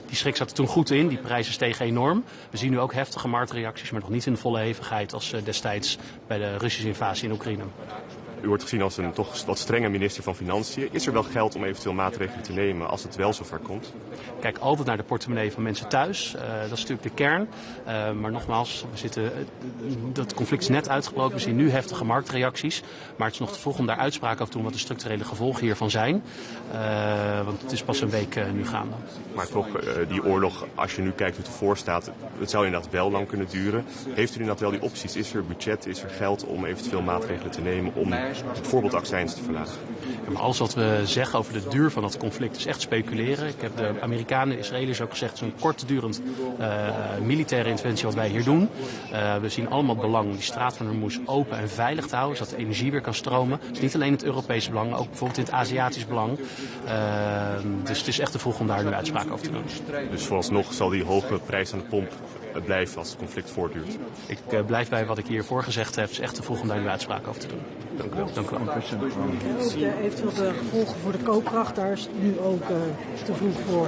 die schrik zat er toen goed in. Die prijzen stegen enorm. We zien nu ook heftige marktreacties, maar nog niet in de volle hevigheid als destijds bij de Russische invasie in Oekraïne. U wordt gezien als een toch wat strenge minister van Financiën. Is er wel geld om eventueel maatregelen te nemen als het wel zover komt? Kijk altijd naar de portemonnee van mensen thuis. Dat is natuurlijk de kern. Maar nogmaals, dat conflict is net uitgebroken. We zien nu heftige marktreacties. Maar het is nog te vroeg om daar uitspraken over te doen wat de structurele gevolgen hiervan zijn. Want het is pas een week nu gaande. Maar toch, die oorlog, als je nu kijkt hoe het ervoor staat, het zou inderdaad wel lang kunnen duren. Heeft u inderdaad wel die opties? Is er budget, is er geld om eventueel maatregelen te nemen om bijvoorbeeld accijns te verlagen? Ja, maar alles wat we zeggen over de duur van het conflict is echt speculeren. Ik heb de Amerikanen en de Israëliërs ook gezegd, het is een kortdurend militaire interventie wat wij hier doen. We zien allemaal het belang om die straat van Hormuz open en veilig te houden, zodat de energie weer kan stromen. Het is niet alleen het Europese belang, ook bijvoorbeeld in het Aziatisch belang. Dus het is echt te vroeg om daar nu uitspraken over te doen. Dus vooralsnog zal die hoge prijs aan de pomp blijven als het conflict voortduurt? Ik blijf bij wat ik hiervoor gezegd heb. Het is echt te vroeg om daar nu uitspraken over te doen. Dank u wel. Dank u wel. Eventueel de gevolgen voor de koopkracht, daar is nu ook te vroeg voor.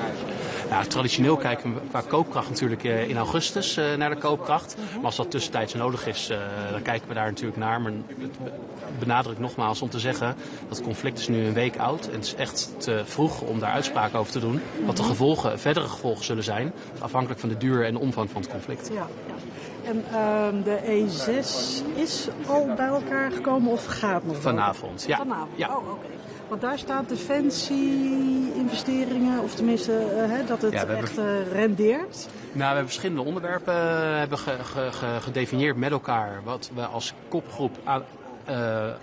Nou, traditioneel kijken we qua koopkracht natuurlijk in augustus naar de koopkracht. Maar als dat tussentijds nodig is, dan kijken we daar natuurlijk naar. Maar het benadrukt nogmaals om te zeggen dat het conflict is nu een week oud. En het is echt te vroeg om daar uitspraken over te doen. Wat de verdere gevolgen zullen zijn, afhankelijk van de duur en de omvang van het conflict. Ja. En de E6 is al bij elkaar gekomen of gaat nog? Vanavond, ja. Vanavond, ja. Oh, oké. Want daar staat defensie-investeringen, of tenminste dat het echt rendeert. Nou, we hebben verschillende onderwerpen gedefinieerd met elkaar wat we als kopgroep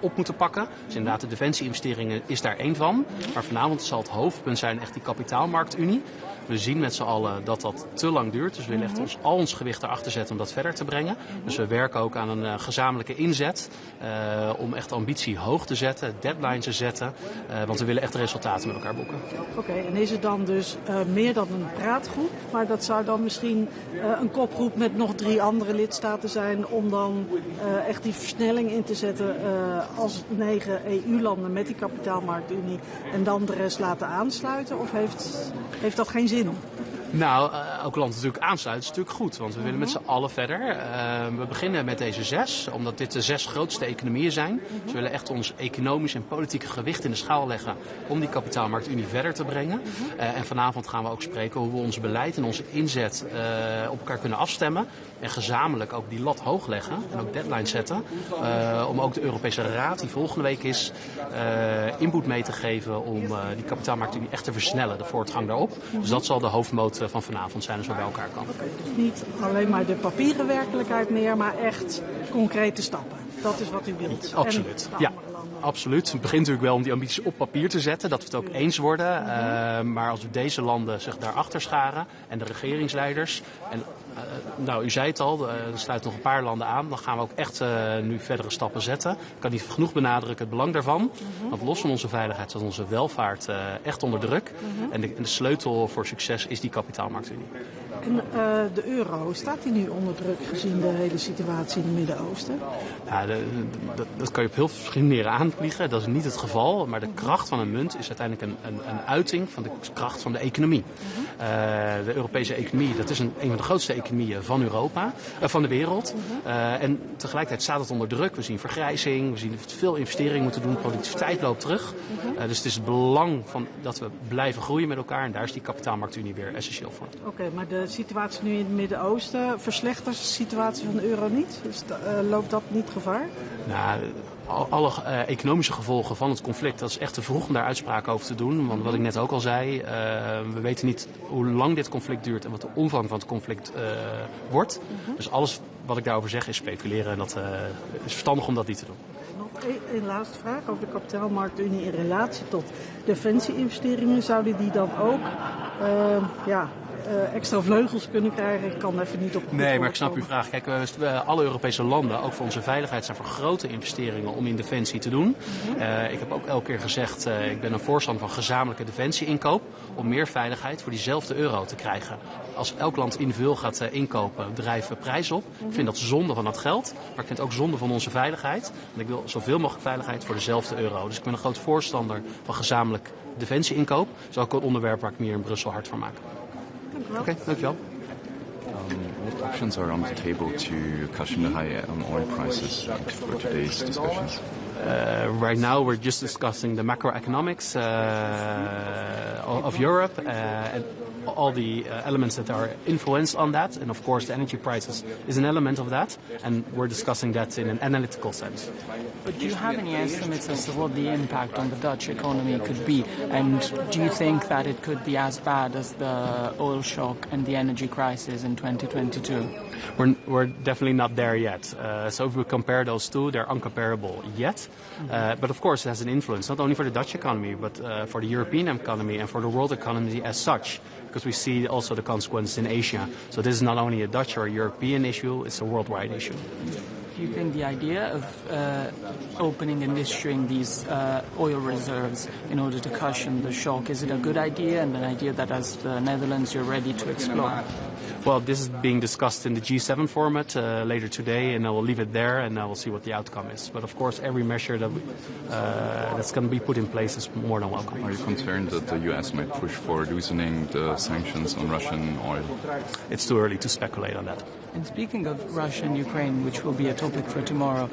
op moeten pakken. Dus inderdaad, de defensie-investeringen is daar één van. Maar vanavond zal het hoofdpunt zijn echt die kapitaalmarktunie. We zien met z'n allen dat dat te lang duurt. Dus we willen echt al ons gewicht erachter zetten om dat verder te brengen. Dus we werken ook aan een gezamenlijke inzet. Om echt ambitie hoog te zetten, deadlines te zetten. Want we willen echt resultaten met elkaar boeken. Oké, en is het dan dus meer dan een praatgroep? Maar dat zou dan misschien een kopgroep met nog 3 andere lidstaten zijn. Om dan echt die versnelling in te zetten als 9 EU-landen met die kapitaalmarktunie. En dan de rest laten aansluiten? Of heeft dat geen zin? Nou, elk land natuurlijk aansluiten is natuurlijk goed, want we willen met z'n allen verder. We beginnen met deze 6, omdat dit de 6 grootste economieën zijn. Dus we willen echt ons economisch en politieke gewicht in de schaal leggen om die kapitaalmarktunie verder te brengen. En vanavond gaan we ook spreken hoe we ons beleid en onze inzet op elkaar kunnen afstemmen. En gezamenlijk ook die lat hoog leggen en ook deadlines zetten. Om ook de Europese Raad, die volgende week is, input mee te geven om die kapitaalmarktunie echt te versnellen, de voortgang daarop. Dus dat zal de hoofdmoot van vanavond zijn als we bij elkaar komen. Dus niet alleen maar de papieren werkelijkheid meer, maar echt concrete stappen. Dat is wat u wilt. Absoluut, ja. Absoluut. Het begint natuurlijk wel om die ambities op papier te zetten, dat we het ook eens worden. Maar als we deze landen zich daarachter scharen en de regeringsleiders... En, nou, u zei het al, er sluiten nog een paar landen aan. Dan gaan we ook echt nu verdere stappen zetten. Ik kan niet genoeg benadrukken het belang daarvan. Want los van onze veiligheid staat onze welvaart echt onder druk. En de sleutel voor succes is die kapitaalmarktunie. En de euro, staat die nu onder druk gezien de hele situatie in het Midden-Oosten? Ja, dat kan je op heel verschillende manieren aanvliegen. Dat is niet het geval. Maar de kracht van een munt is uiteindelijk een uiting van de kracht van de economie. De Europese economie, dat is een van de grootste economieën van Europa, van de wereld. En tegelijkertijd staat het onder druk. We zien vergrijzing, we zien dat we veel investeringen moeten doen. Productiviteit loopt terug. Dus het is het belang van dat we blijven groeien met elkaar. En daar is die kapitaalmarktunie weer essentieel voor. Oké, maar de situatie nu in het Midden-Oosten, verslechtert de situatie van de euro niet? Dus loopt dat niet gevaar? Nou, alle economische gevolgen van het conflict, dat is echt te vroeg om daar uitspraken over te doen. Want wat ik net ook al zei, we weten niet hoe lang dit conflict duurt en wat de omvang van het conflict wordt. Dus alles wat ik daarover zeg is speculeren en dat is verstandig om dat niet te doen. Nog een laatste vraag over de kapitaalmarktunie in relatie tot defensie-investeringen. Zouden die dan ook extra vleugels kunnen krijgen? Ik kan even niet op. Nee, maar ik snap uw vraag. Kijk, alle Europese landen, ook voor onze veiligheid, zijn voor grote investeringen om in defensie te doen. Ik heb ook elke keer gezegd, ik ben een voorstander van gezamenlijke defensie-inkoop om meer veiligheid voor diezelfde euro te krijgen. Als elk land individueel gaat inkopen, drijven we prijs op. Ik vind dat zonde van dat geld, maar ik vind het ook zonde van onze veiligheid. En ik wil zoveel mogelijk veiligheid voor dezelfde euro. Dus ik ben een groot voorstander van gezamenlijk defensie-inkoop. Dat is ook een onderwerp waar ik me hier in Brussel hard van maak. Oké, dankjewel. What options are on the table to cushion the high oil prices for today's discussions? Right now we're just discussing the macroeconomics of Europe and all the elements that are influenced on that. And of course the energy prices is an element of that. And we're discussing that in an analytical sense. But do you have any estimates as to what the impact on the Dutch economy could be? And do you think that it could be as bad as the oil shock and the energy crisis in 2022? We're definitely not there yet. So if we compare those two, they're uncomparable yet. But of course it has an influence, not only for the Dutch economy, but for the European economy and for the world economy as such. Because we see also the consequences in Asia. So this is not only a Dutch or a European issue, it's a worldwide issue. Do you think the idea of opening and issuing these oil reserves in order to cushion the shock, is it a good idea and an idea that as the Netherlands you're ready to explore? Well, this is being discussed in the G7 format later today, and I will leave it there, and I will see what the outcome is. But of course, every measure that's going to be put in place is more than welcome. Are you concerned that the US might push for loosening the sanctions on Russian oil? It's too early to speculate on that. And speaking of Russia and Ukraine, which will be a topic for tomorrow,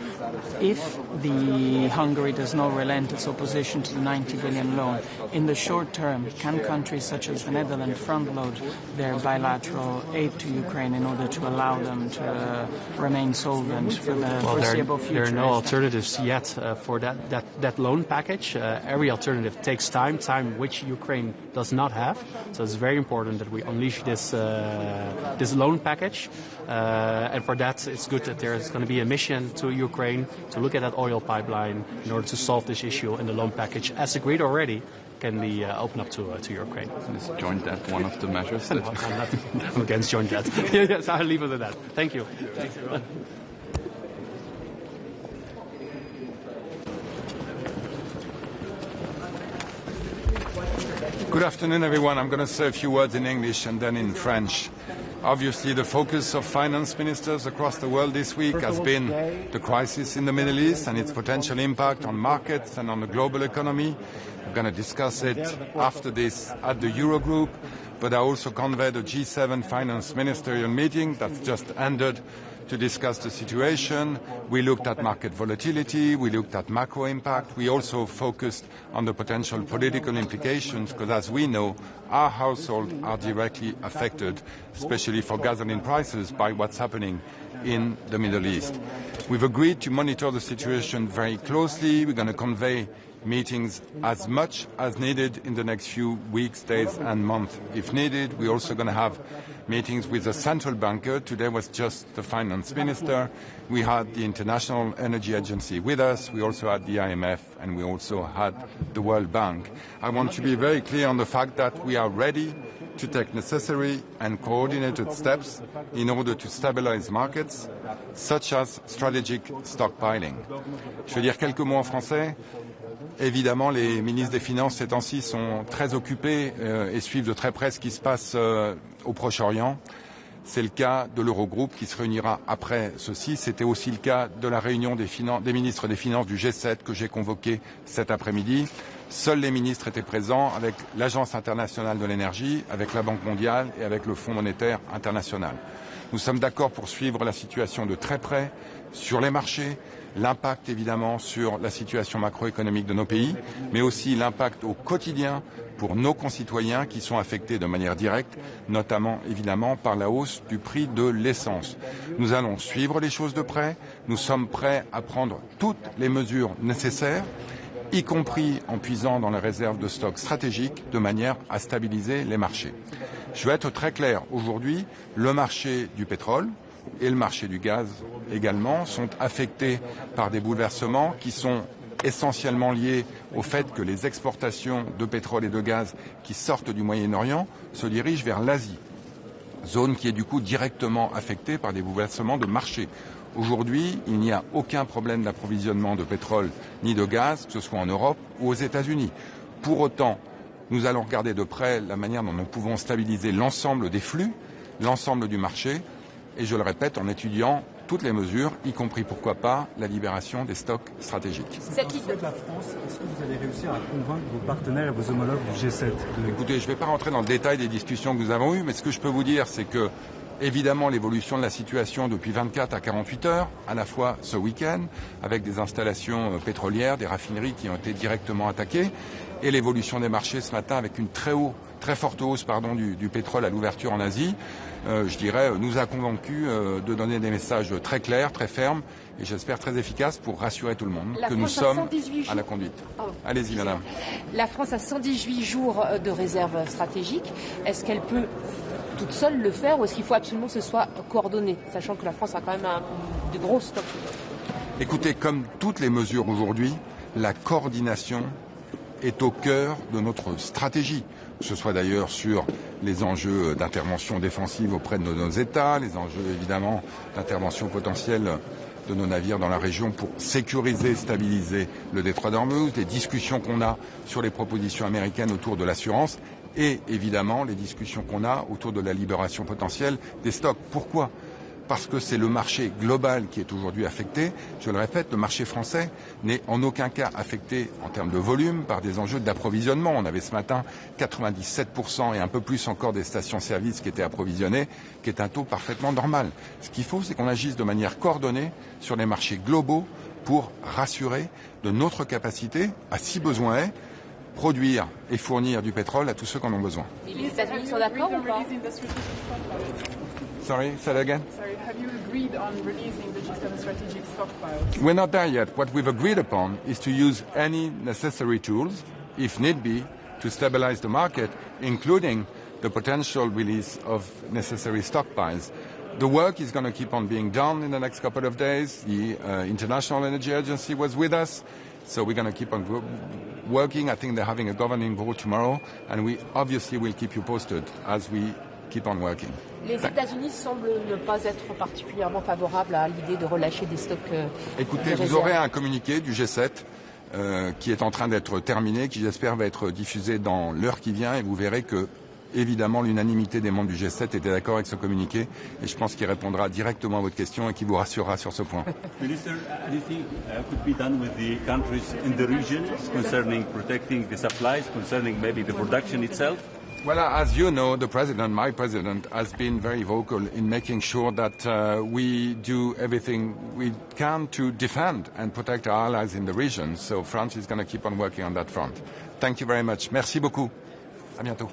if the Hungary does not relent its opposition to the 90 billion loan, in the short term, can countries such as the Netherlands front-load their bilateral aid to Ukraine in order to allow them to remain solvent for the foreseeable future? There are no alternatives yet for that loan package. Every alternative takes time which Ukraine does not have. So it's very important that we unleash this loan package. And for that, it's good that there's going to be a mission to Ukraine to look at that oil pipeline in order to solve this issue, and the loan package, as agreed already, can be opened up to Ukraine. Is joint debt one of the measures? No, I'm against joint debt. Yes, I'll leave it at that. Thank you. Thanks, everyone. Good afternoon, everyone. I'm going to say a few words in English and then in French. Obviously, the focus of finance ministers across the world this week has been the crisis in the Middle East and its potential impact on markets and on the global economy. We're going to discuss it after this at the Eurogroup, but I also convened a G7 finance ministerial meeting that's just ended to discuss the situation. We looked at market volatility, we looked at macro impact, we also focused on the potential political implications, because as we know, our households are directly affected, especially for gasoline prices, by what's happening in the Middle East. We've agreed to monitor the situation very closely. We're going to convey meetings as much as needed in the next few weeks, days and months if needed. We're also going to have meetings with the central banker. Today was just the finance minister. We had the International Energy Agency with us. We also had the IMF, and we also had the World Bank. I want to be very clear on the fact that we are ready to take necessary and coordinated steps in order to stabilize markets, such as strategic stockpiling. Je vais dire quelques mots en français. Évidemment, les ministres des Finances ces temps-ci sont très occupés et suivent de très près ce qui se passe au Proche-Orient. C'est le cas de l'Eurogroupe qui se réunira après ceci. C'était aussi le cas de la réunion des ministres des Finances du G7 que j'ai convoqué cet après-midi. Seuls les ministres étaient présents avec l'Agence internationale de l'énergie, avec la Banque mondiale et avec le Fonds monétaire international. Nous sommes d'accord pour suivre la situation de très près sur les marchés, l'impact évidemment sur la situation macroéconomique de nos pays, mais aussi l'impact au quotidien pour nos concitoyens qui sont affectés de manière directe, notamment évidemment par la hausse du prix de l'essence. Nous allons suivre les choses de près, nous sommes prêts à prendre toutes les mesures nécessaires, y compris en puisant dans les réserves de stock stratégiques de manière à stabiliser les marchés. Je vais être très clair, aujourd'hui, le marché du pétrole et le marché du gaz également sont affectés par des bouleversements qui sont essentiellement liés au fait que les exportations de pétrole et de gaz qui sortent du Moyen-Orient se dirigent vers l'Asie, zone qui est du coup directement affectée par des bouleversements de marché. Aujourd'hui, il n'y a aucun problème d'approvisionnement de pétrole ni de gaz, que ce soit en Europe ou aux États-Unis. Pour autant, nous allons regarder de près la manière dont nous pouvons stabiliser l'ensemble des flux, l'ensemble du marché, et je le répète, en étudiant toutes les mesures, y compris, pourquoi pas, la libération des stocks stratégiques. Cette liste de la France, est-ce que vous allez réussir à convaincre vos partenaires et vos homologues du G7 Écoutez, je ne vais pas rentrer dans le détail des discussions que nous avons eues, mais ce que je peux vous dire, c'est que, évidemment, l'évolution de la situation depuis 24 à 48 heures, à la fois ce week-end, avec des installations pétrolières, des raffineries qui ont été directement attaquées, et l'évolution des marchés ce matin avec une très forte hausse du pétrole à l'ouverture en Asie, je dirais, nous a convaincus de donner des messages très clairs, très fermes et j'espère très efficaces pour rassurer tout le monde que nous sommes à la conduite. Allez-y, madame. La France a 118 jours de réserve stratégique. Est-ce qu'elle peut toute seule le faire ou est-ce qu'il faut absolument que ce soit coordonné, sachant que la France a quand même de gros stocks? Écoutez, comme toutes les mesures aujourd'hui, la coordination est au cœur de notre stratégie, que ce soit d'ailleurs sur les enjeux d'intervention défensive auprès de nos États, les enjeux évidemment d'intervention potentielle de nos navires dans la région pour sécuriser, stabiliser le détroit d'Ormuz, les discussions qu'on a sur les propositions américaines autour de l'assurance et évidemment les discussions qu'on a autour de la libération potentielle des stocks. Pourquoi ? Parce que c'est le marché global qui est aujourd'hui affecté. Je le répète, le marché français n'est en aucun cas affecté en termes de volume par des enjeux d'approvisionnement. On avait ce matin 97% et un peu plus encore des stations-service qui étaient approvisionnées, qui est un taux parfaitement normal. Ce qu'il faut, c'est qu'on agisse de manière coordonnée sur les marchés globaux pour rassurer de notre capacité, à si besoin est, produire et fournir du pétrole à tous ceux qui en ont besoin. Et les États-Unis sont d'accord ou pas? Sorry, say that again? Sorry, have you agreed on releasing the G7 strategic stockpiles? We're not there yet. What we've agreed upon is to use any necessary tools, if need be, to stabilize the market, including the potential release of necessary stockpiles. The work is going to keep on being done in the next couple of days. The International Energy Agency was with us, so we're going to keep on working. I think they're having a governing board tomorrow, and we obviously will keep you posted as we keep on working. Les États-Unis semblent ne pas être particulièrement favorables à l'idée de relâcher des stocks. Écoutez, vous aurez un communiqué du G7 qui est en train d'être terminé, qui j'espère va être diffusé dans l'heure qui vient, et vous verrez que, évidemment, l'unanimité des membres du G7 était d'accord avec ce communiqué, et je pense qu'il répondra directement à votre question et qu'il vous rassurera sur ce point. Minister, anything could be done with the countries in the region concerning protecting the supplies, concerning maybe the production itself? Well, as you know, the president, my president, has been very vocal in making sure that we do everything we can to defend and protect our allies in the region. So France is going to keep on working on that front. Thank you very much. Merci beaucoup. À bientôt.